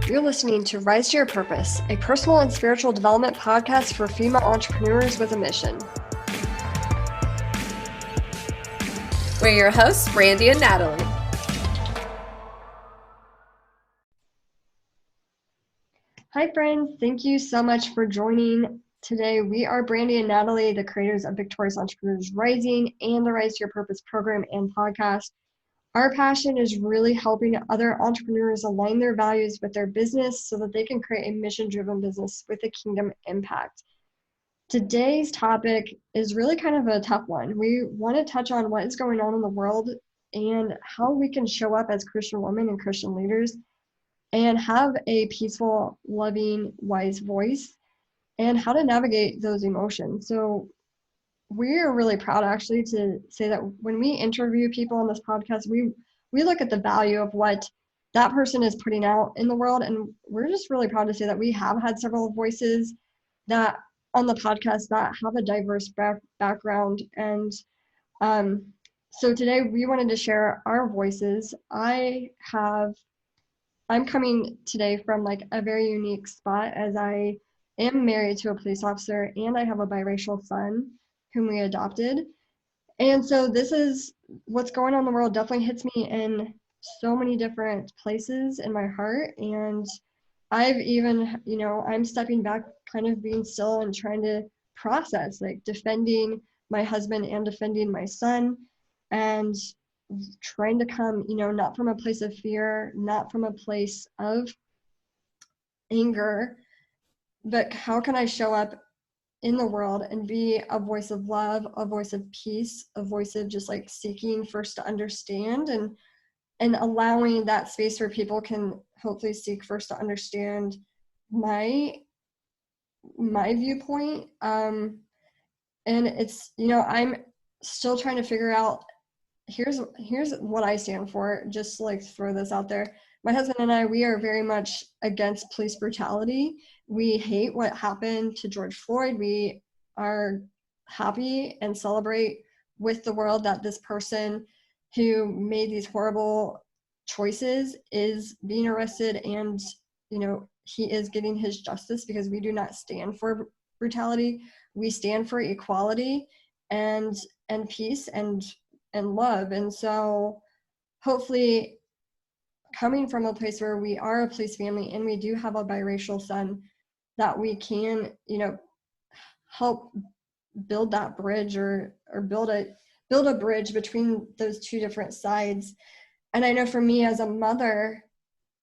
You're listening to Rise to Your Purpose, a personal and spiritual development podcast for female entrepreneurs with a mission. We're your hosts, Brandie and Natalie. Hi, friends. Thank you so much for joining today. We are Brandie and Natalie, the creators of Victorious Entrepreneurs Rising and the Rise to Your Purpose program and podcast. Our passion is really helping other entrepreneurs align their values with their business so that they can create a mission-driven business with a kingdom impact. Today's topic is really kind of a tough one. We want to touch on what is going on in the world and how we can show up as Christian women and Christian leaders and have a peaceful, loving, wise voice, and how to navigate those emotions. So we are really proud actually to say that when we interview people on this podcast, we look at the value of what that person is putting out in the world. And we're just really proud to say that we have had several voices that on the podcast that have a diverse background. And so today we wanted to share our voices. I'm coming today from like a very unique spot as I am married to a police officer and I have a biracial son whom we adopted. And so this is what's going on in the world definitely hits me in so many different places in my heart. And I've even, I'm stepping back, kind of being still and trying to process, like defending my husband and defending my son and trying to come, not from a place of fear, not from a place of anger, but how can I show up in the world and be a voice of love, a voice of peace, a voice of just like seeking first to understand and allowing that space where people can hopefully seek first to understand my viewpoint. And it's, I'm still trying to figure out, here's what I stand for, just to like throw this out there. My husband and I, we are very much against police brutality. We hate what happened to George Floyd. We are happy and celebrate with the world that this person who made these horrible choices is being arrested and, he is getting his justice, because we do not stand for brutality. We stand for equality and peace and love. And so hopefully, coming from a place where we are a police family and we do have a biracial son, that we can, help build that bridge or build a bridge between those two different sides. And I know for me as a mother,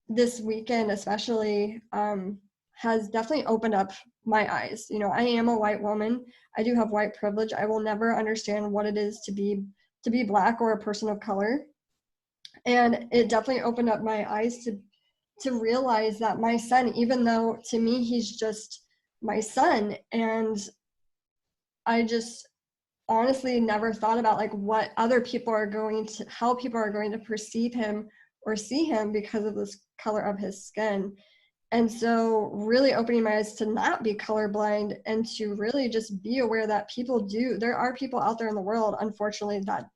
this weekend especially has definitely opened up my eyes. I am a white woman. I do have white privilege. I will never understand what it is to be Black or a person of color. And it definitely opened up my eyes to realize that my son, even though to me he's just my son, and I just honestly never thought about like what other people are going to, how people are going to perceive him or see him because of this color of his skin. And so really opening my eyes to not be colorblind and to really just be aware that there are people out there in the world, unfortunately, that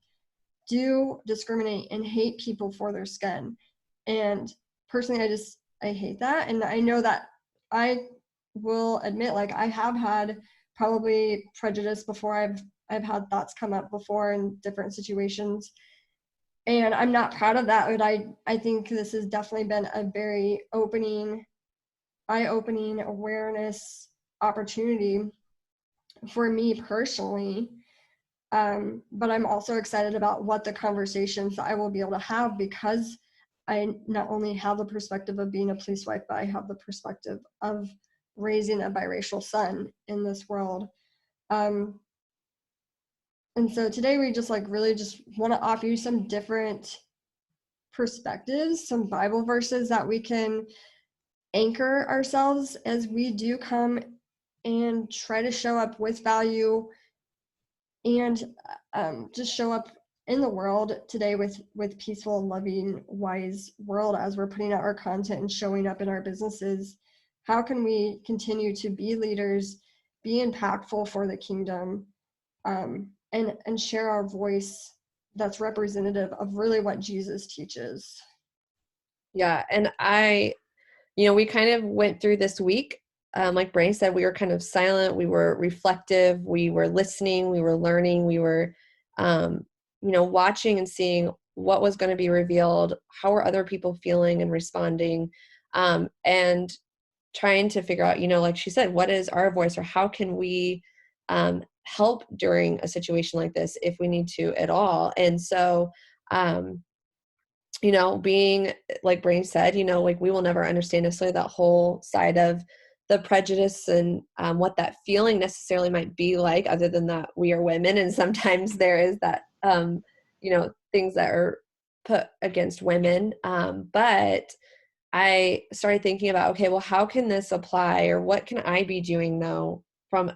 do discriminate and hate people for their skin. And personally, I hate that. And I know that I will admit, like, I have had probably prejudice before. I've had thoughts come up before in different situations. And I'm not proud of that, but I think this has definitely been a very eye-opening awareness opportunity for me personally. But I'm also excited about what the conversations that I will be able to have, because I not only have the perspective of being a police wife, but I have the perspective of raising a biracial son in this world. And so today we just really just want to offer you some different perspectives, some Bible verses that we can anchor ourselves as we do come and try to show up with value and just show up in the world today with peaceful, loving, wise world as we're putting out our content and showing up in our businesses. How can we continue to be leaders, be impactful for the kingdom, and share our voice that's representative of really what Jesus teaches? Yeah, and I we kind of went through this week. Like Brandie said, we were kind of silent. We were reflective. We were listening. We were learning. We were, watching and seeing what was going to be revealed. How are other people feeling and responding? And trying to figure out, like she said, what is our voice, or how can we help during a situation like this if we need to at all? And so, being like Brandie said, like we will never understand necessarily that whole side of the prejudice and what that feeling necessarily might be like, other than that we are women. And sometimes there is that, things that are put against women. But I started thinking about, okay, well, how can this apply, or what can I be doing though from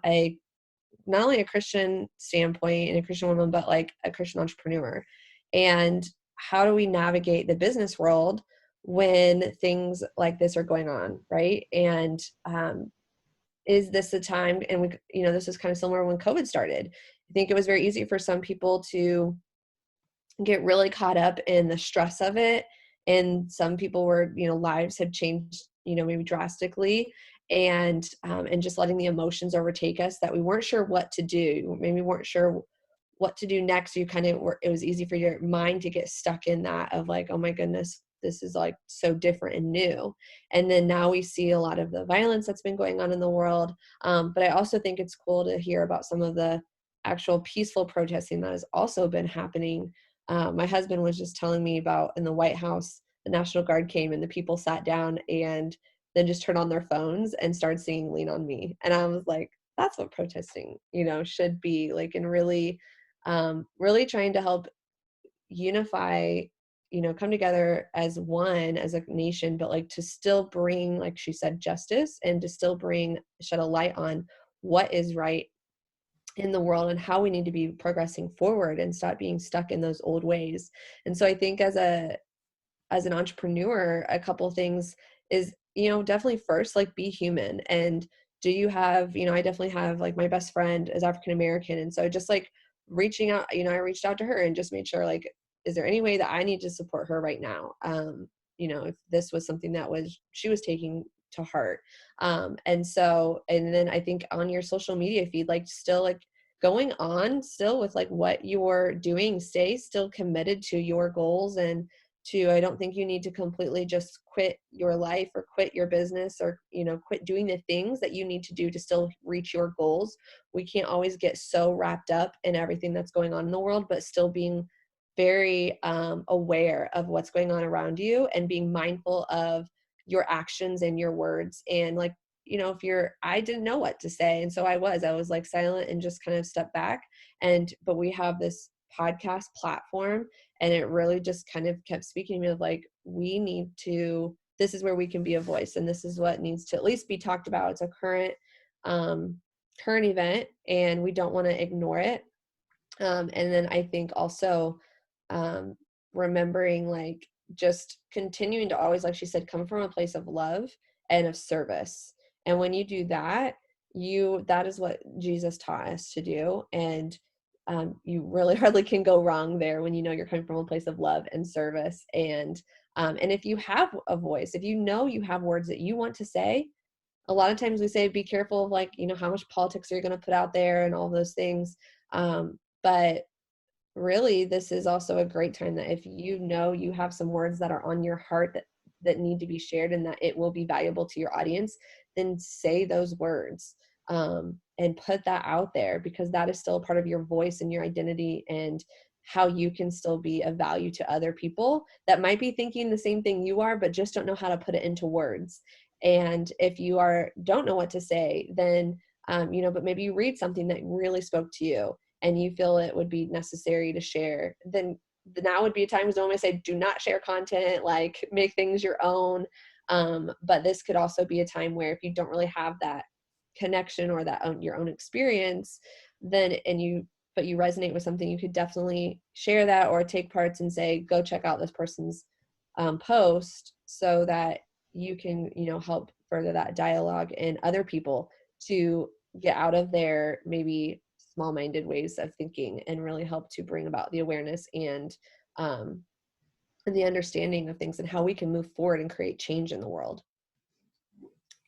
not only a Christian standpoint and a Christian woman, but like a Christian entrepreneur? And how do we navigate the business world when things like this are going on, right? And is this a time, and this is kind of similar when COVID started. I think it was very easy for some people to get really caught up in the stress of it. And some people were, lives had changed, maybe drastically, and just letting the emotions overtake us, that we weren't sure what to do. Maybe we weren't sure what to do next. You kind of were, it was easy for your mind to get stuck in that of like, oh my goodness, this is like so different and new. And then now we see a lot of the violence that's been going on in the world. But I also think it's cool to hear about some of the actual peaceful protesting that has also been happening. My husband was just telling me about in the White House, the National Guard came and the people sat down and then just turned on their phones and started singing Lean on Me. And I was like, that's what protesting, should be like, and really, really trying to help unify, come together as one, as a nation, but like to still bring, like she said, justice, and to still shed a light on what is right in the world and how we need to be progressing forward and stop being stuck in those old ways. And so I think as an entrepreneur, a couple things is, definitely first, like, be human. And do you have, I definitely have, like, my best friend is African American. And so just like reaching out, I reached out to her and just made sure, like, is there any way that I need to support her right now? If this was something that she was taking to heart. And then I think on your social media feed, like, still like going on still with like what you're doing, stay still committed to your goals. And I don't think you need to completely just quit your life or quit your business or, quit doing the things that you need to do to still reach your goals. We can't always get so wrapped up in everything that's going on in the world, but still being very aware of what's going on around you and being mindful of your actions and your words. And like, I didn't know what to say. And so I was like silent and just kind of stepped back. But we have this podcast platform, and it really just kind of kept speaking to me of like, this is where we can be a voice, and this is what needs to at least be talked about. It's a current event, and we don't want to ignore it. And then I think also remembering, like, just continuing to always, like she said, come from a place of love and of service. And when you do that, that is what Jesus taught us to do. And you really hardly can go wrong there when you're coming from a place of love and service. And if you have a voice, if you have words that you want to say, a lot of times we say, be careful of, like, how much politics are you going to put out there and all those things. But really, this is also a great time that if you have some words that are on your heart that need to be shared and that it will be valuable to your audience, then say those words and put that out there, because that is still a part of your voice and your identity, and how you can still be of value to other people that might be thinking the same thing you are, but just don't know how to put it into words. And if you don't know what to say, then but maybe you read something that really spoke to you and you feel it would be necessary to share, then now would be a time, because normally I say do not share content, like make things your own. But this could also be a time where if you don't really have that connection or your own experience, then but you resonate with something, you could definitely share that or take parts and say, go check out this person's post, so that you can help further that dialogue and other people to get out of their maybe small-minded ways of thinking and really help to bring about the awareness and the understanding of things and how we can move forward and create change in the world.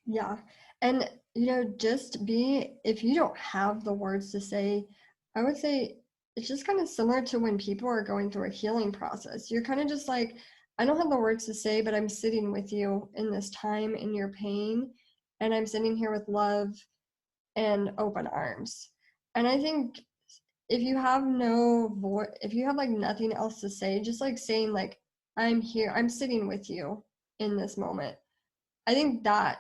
Yeah. And, just be, if you don't have the words to say, I would say it's just kind of similar to when people are going through a healing process. You're kind of just like, I don't have the words to say, but I'm sitting with you in this time, in your pain. And I'm sitting here with love and open arms. And I think if you have no voice, if you have like nothing else to say, just like saying, like, I'm here, I'm sitting with you in this moment. I think that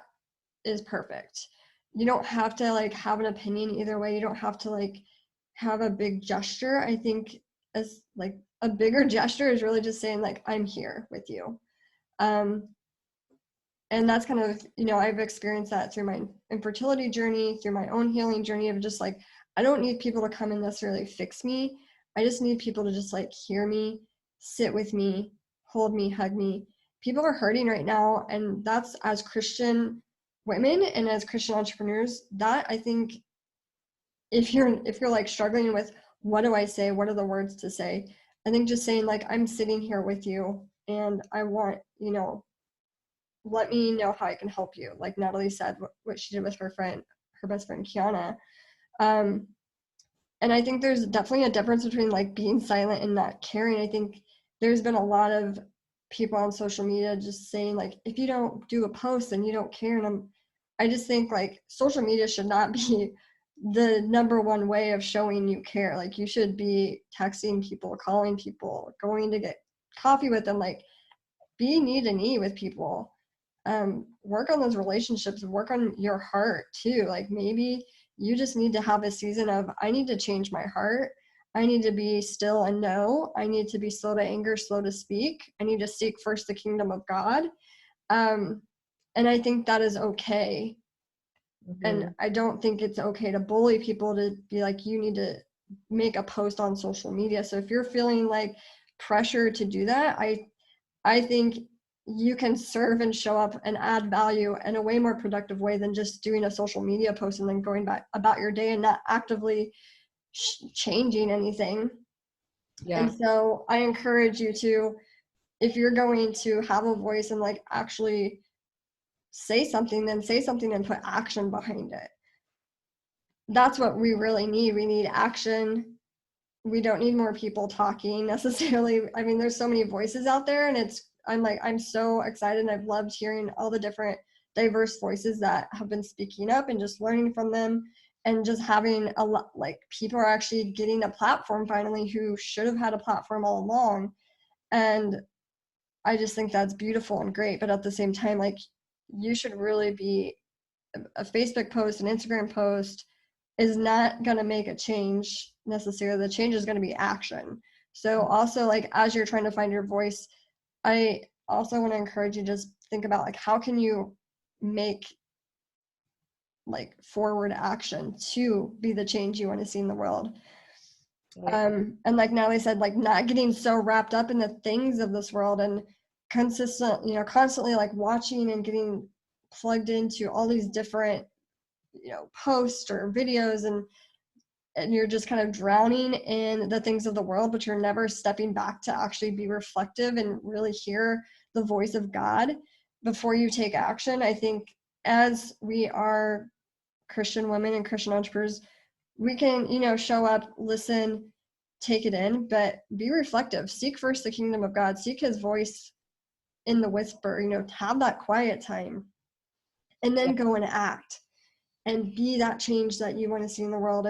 is perfect. You don't have to like have an opinion either way. You don't have to like have a big gesture. I think as like a bigger gesture is really just saying like I'm here with you. Um and that's kind of, I've experienced that through my infertility journey, through my own healing journey of just like I don't need people to come and necessarily fix me. I just need people to just like hear me, sit with me, hold me, hug me. People are hurting right now, and that's, as Christian women and as Christian entrepreneurs, that I think if you're like struggling with what do I say, what are the words to say, I think just saying like I'm sitting here with you and I want, let me know how I can help you. Like Natalie said, what she did with her friend, her best friend Kiana. Um, and I think there's definitely a difference between like being silent and not caring. I think there's been a lot of people on social media just saying like, if you don't do a post, then you don't care. And I just think like social media should not be the number one way of showing you care. Like you should be texting people, calling people, going to get coffee with them, like be knee to knee with people. Work on those relationships, work on your heart too. Like maybe you just need to have a season of, I need to change my heart. I need to be still and know. I need to be slow to anger, slow to speak. I need to seek first the kingdom of God. Um, and I think that is okay. And Mhm. I don't think it's okay to bully people to be like, you need to make a post on social media. So if you're feeling like pressure to do that, I think you can serve and show up and add value in a way more productive way than just doing a social media post and then going back about your day and not actively changing anything. And Yeah. so I encourage you to, if you're going to have a voice and like actually say something, then say something and put action behind it. That's what we really need. We need action. We don't need more people talking necessarily. I mean, there's so many voices out there, and I'm so excited. I've loved hearing all the different diverse voices that have been speaking up and just learning from them, and just having a lot, like people are actually getting a platform finally who should have had a platform all along. And I just think that's beautiful and great. But at the same time, like you should really be, a Facebook post, an Instagram post is not going to make a change necessarily. The change is going to be action. So also like as you're trying to find your voice, I also want to encourage you to just think about like how can you make like forward action to be the change you want to see in the world. Right. And like Natalie said, like not getting so wrapped up in the things of this world and constantly like watching and getting plugged into all these different posts or videos, and you're just kind of drowning in the things of the world, but you're never stepping back to actually be reflective and really hear the voice of God before you take action. I think as we are Christian women and Christian entrepreneurs, we can, show up, listen, take it in, but be reflective. Seek first the kingdom of God, seek his voice in the whisper, have that quiet time, and Yeah. then go and act and be that change that you want to see in the world,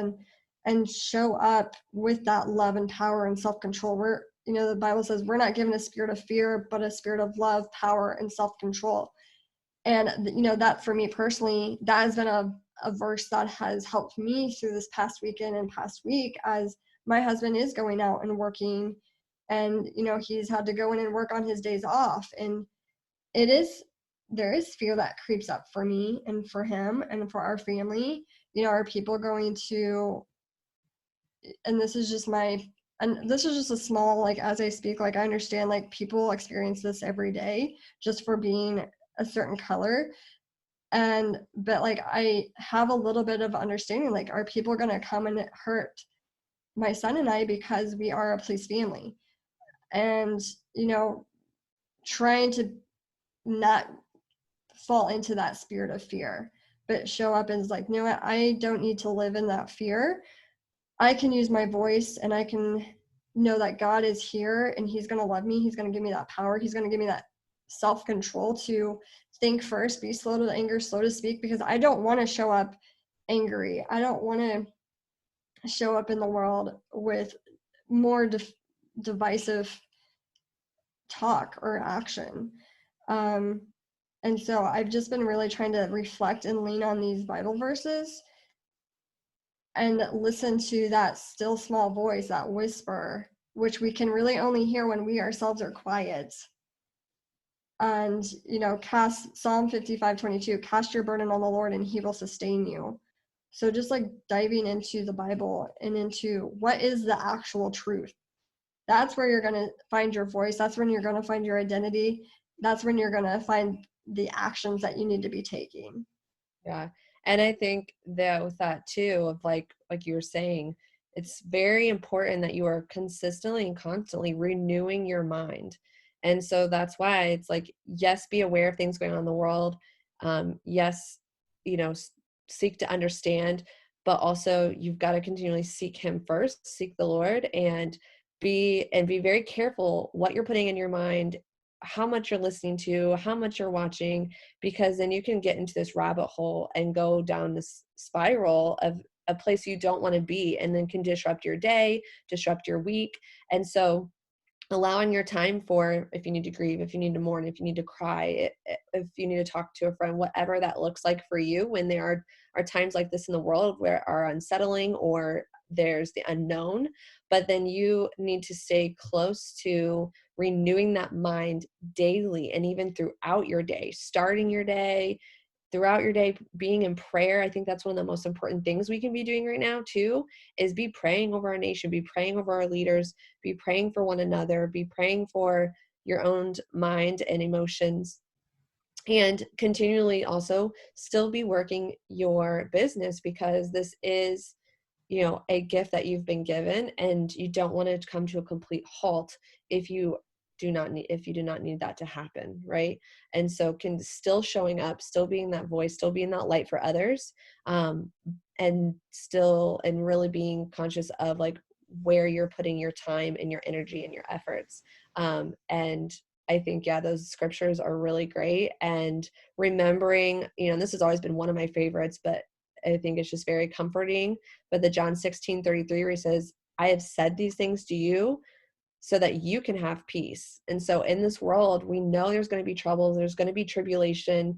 and show up with that love and power and self-control. We're, the Bible says we're not given a spirit of fear, but a spirit of love, power, and self-control. And that for me personally, that has been a verse that has helped me through this past weekend and past week, as my husband is going out and working, and he's had to go in and work on his days off, and it is there is fear that creeps up for me and for him and for our family. Are people going to, and this is just a small, like, as I speak, like I understand like people experience this every day just for being a certain color, but like I have a little bit of understanding, like are people going to come and hurt my son and I because we are a police family, and trying to not fall into that spirit of fear, but show up and is like, you know what, I don't need to live in that fear. I can use my voice, and I can know that God is here, and he's going to love me. He's going to give me that power. He's going to give me that self-control to think first, be slow to anger, slow to speak, because I don't want to show up angry. I don't want to show up in the world with more divisive talk or action. And so I've just been really trying to reflect and lean on these Bible verses and listen to that still small voice, that whisper, which we can really only hear when we ourselves are quiet. And, cast Psalm 55:22, cast your burden on the Lord and he will sustain you. So just like diving into the Bible and into what is the actual truth. That's where you're going to find your voice. That's when you're going to find your identity. That's when you're going to find the actions that you need to be taking. Yeah. And I think that with that too, of like you were saying, it's very important that you are consistently and constantly renewing your mind. And so that's why it's like, yes, be aware of things going on in the world. Yes, seek to understand, but also you've got to continually seek him first, seek the Lord, and be very careful what you're putting in your mind, how much you're listening to, how much you're watching, because then you can get into this rabbit hole and go down this spiral of a place you don't want to be, and then can disrupt your day, disrupt your week. And so allowing your time for, if you need to grieve, if you need to mourn, if you need to cry, if you need to talk to a friend, whatever that looks like for you, when there are times like this in the world where are unsettling or there's the unknown, but then you need to stay close to renewing that mind daily and even throughout your day, starting your day, throughout your day, being in prayer. I think that's one of the most important things we can be doing right now too, is be praying over our nation, be praying over our leaders, be praying for one another, be praying for your own mind and emotions, and continually also still be working your business, because this is, a gift that you've been given, and you don't want to come to a complete halt if you do not need that to happen, right? And so can still showing up, still being that voice, still being that light for others, and really being conscious of like where you're putting your time and your energy and your efforts. And I think, those scriptures are really great. And remembering, this has always been one of my favorites, but I think it's just very comforting. But the John 16:33, where he says, I have said these things to you so that you can have peace. And so in this world, we know there's going to be troubles, there's going to be tribulation,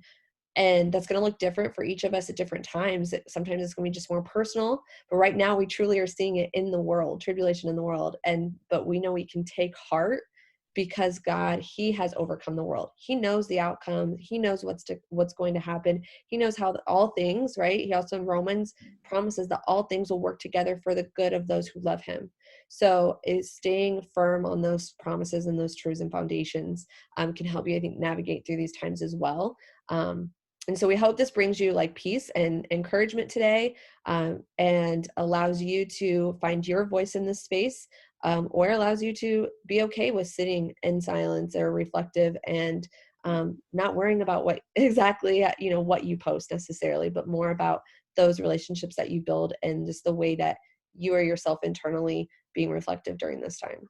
and that's going to look different for each of us at different times. Sometimes it's going to be just more personal, but right now we truly are seeing it in the world, tribulation in the world. But we know we can take heart, because God, he has overcome the world. He knows the outcome. He knows what's going to happen. He knows how all things, right? He also in Romans promises that all things will work together for the good of those who love him. So is staying firm on those promises and those truths and foundations can help you, I think, navigate through these times as well. And so we hope this brings you like peace and encouragement today, and allows you to find your voice in this space, or allows you to be okay with sitting in silence or reflective, and not worrying about what exactly, what you post necessarily, but more about those relationships that you build and just the way that you are yourself internally being reflective during this time.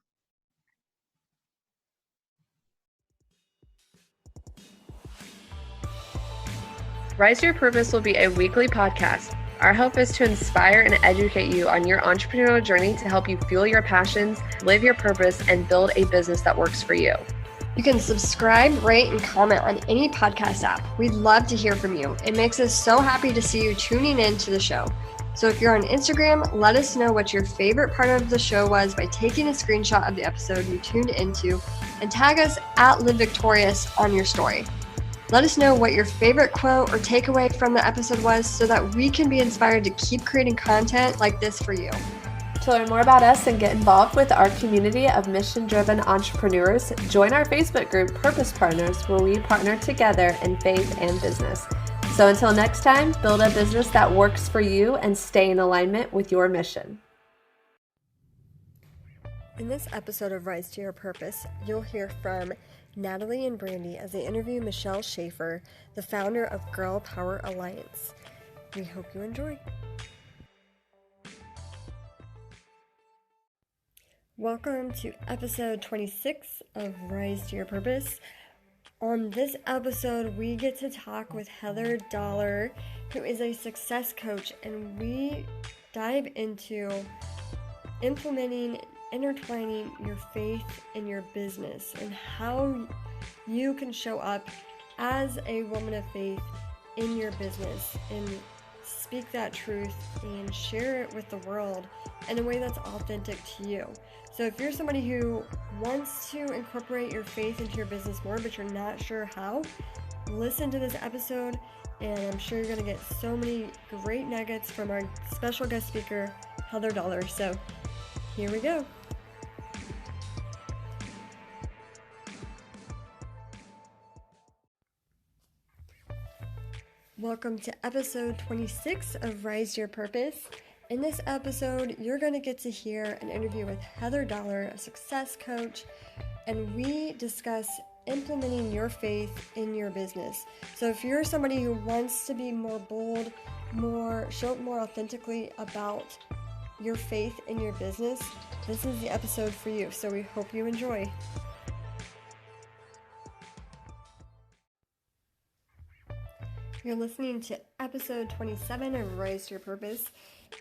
Rise to Your Purpose will be a weekly podcast. Our hope is to inspire and educate you on your entrepreneurial journey to help you fuel your passions, live your purpose, and build a business that works for you. You can subscribe, rate, and comment on any podcast app. We'd love to hear from you. It makes us so happy to see you tuning in to the show. So if you're on Instagram, let us know what your favorite part of the show was by taking a screenshot of the episode you tuned into and tag us at Live Victorious on your story. Let us know what your favorite quote or takeaway from the episode was, so that we can be inspired to keep creating content like this for you. To learn more about us and get involved with our community of mission-driven entrepreneurs, join our Facebook group, Purpose Partners, where we partner together in faith and business. So until next time, build a business that works for you and stay in alignment with your mission. In this episode of Rise to Your Purpose, you'll hear from Natalie and Brandie as they interview Michelle Schaefer, the founder of Girl Power Alliance. We hope you enjoy. Welcome to episode 26 of Rise to Your Purpose. On this episode, we get to talk with Heather Dollar, who is a success coach, and we dive into implementing, intertwining your faith in your business and how you can show up as a woman of faith in your business and speak that truth and share it with the world in a way that's authentic to you. So if you're somebody who wants to incorporate your faith into your business more, but you're not sure how, listen to this episode, and I'm sure you're going to get so many great nuggets from our special guest speaker, Heather Dollar. So here we go. Welcome to episode 26 of Rise to Your Purpose. In this episode, you're going to get to hear an interview with Heather Dollar, a success coach, and we discuss implementing your faith in your business. So if you're somebody who wants to be more bold, show up more authentically about your faith in your business, this is the episode for you. So we hope you enjoy. You're listening to episode 27 of Rise to Your Purpose,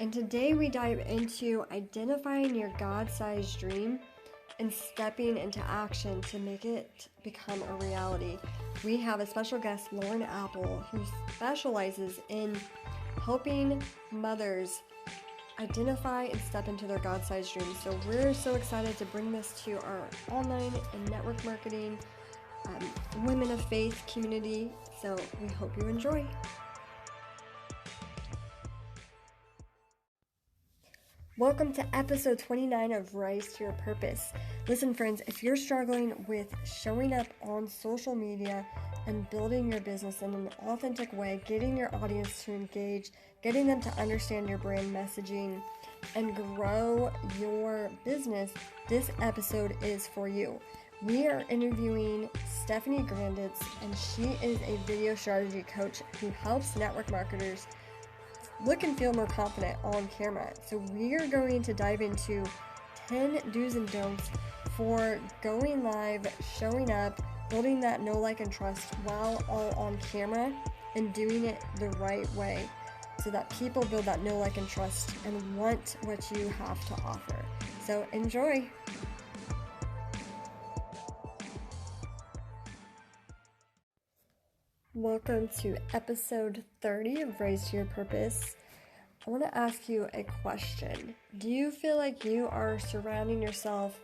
and today we dive into identifying your God-sized dream and stepping into action to make it become a reality. We have a special guest, Lauren Apple, who specializes in helping mothers identify and step into their God-sized dreams. So we're so excited to bring this to our online and network marketing women of faith community. So we hope you enjoy. Welcome to episode 29 of Rise to Your Purpose. Listen, friends, if you're struggling with showing up on social media and building your business in an authentic way, getting your audience to engage, getting them to understand your brand messaging, and grow your business, this episode is for you. We are interviewing Stephanie Granditz, and she is a video strategy coach who helps network marketers look and feel more confident on camera. So we are going to dive into 10 do's and don'ts for going live, showing up, building that know, like, and trust while all on camera, and doing it the right way so that people build that know, like, and trust and want what you have to offer. So enjoy. Welcome to episode 30 of Rise to Your Purpose. I want to ask you a question. Do you feel like you are surrounding yourself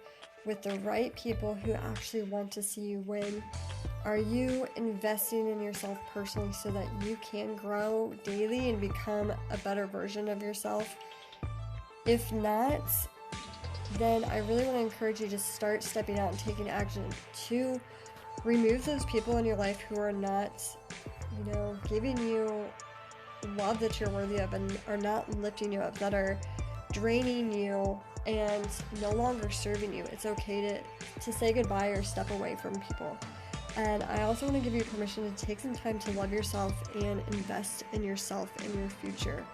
with the right people who actually want to see you win? Are you investing in yourself personally so that you can grow daily and become a better version of yourself? If not, then I really want to encourage you to start stepping out and taking action to remove those people in your life who are not, giving you love that you're worthy of and are not lifting you up, that are draining you and no longer serving you. It's okay to say goodbye or step away from people. And I also want to give you permission to take some time to love yourself and invest in yourself and your future.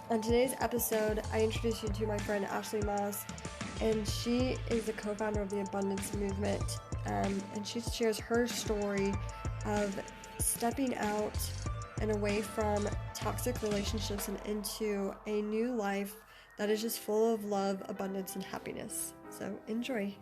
On today's episode, I introduce you to my friend Ashley Moss, and she is the co-founder of the Abundance Movement. And she shares her story of stepping out and away from toxic relationships and into a new life that is just full of love, abundance, and happiness. So enjoy.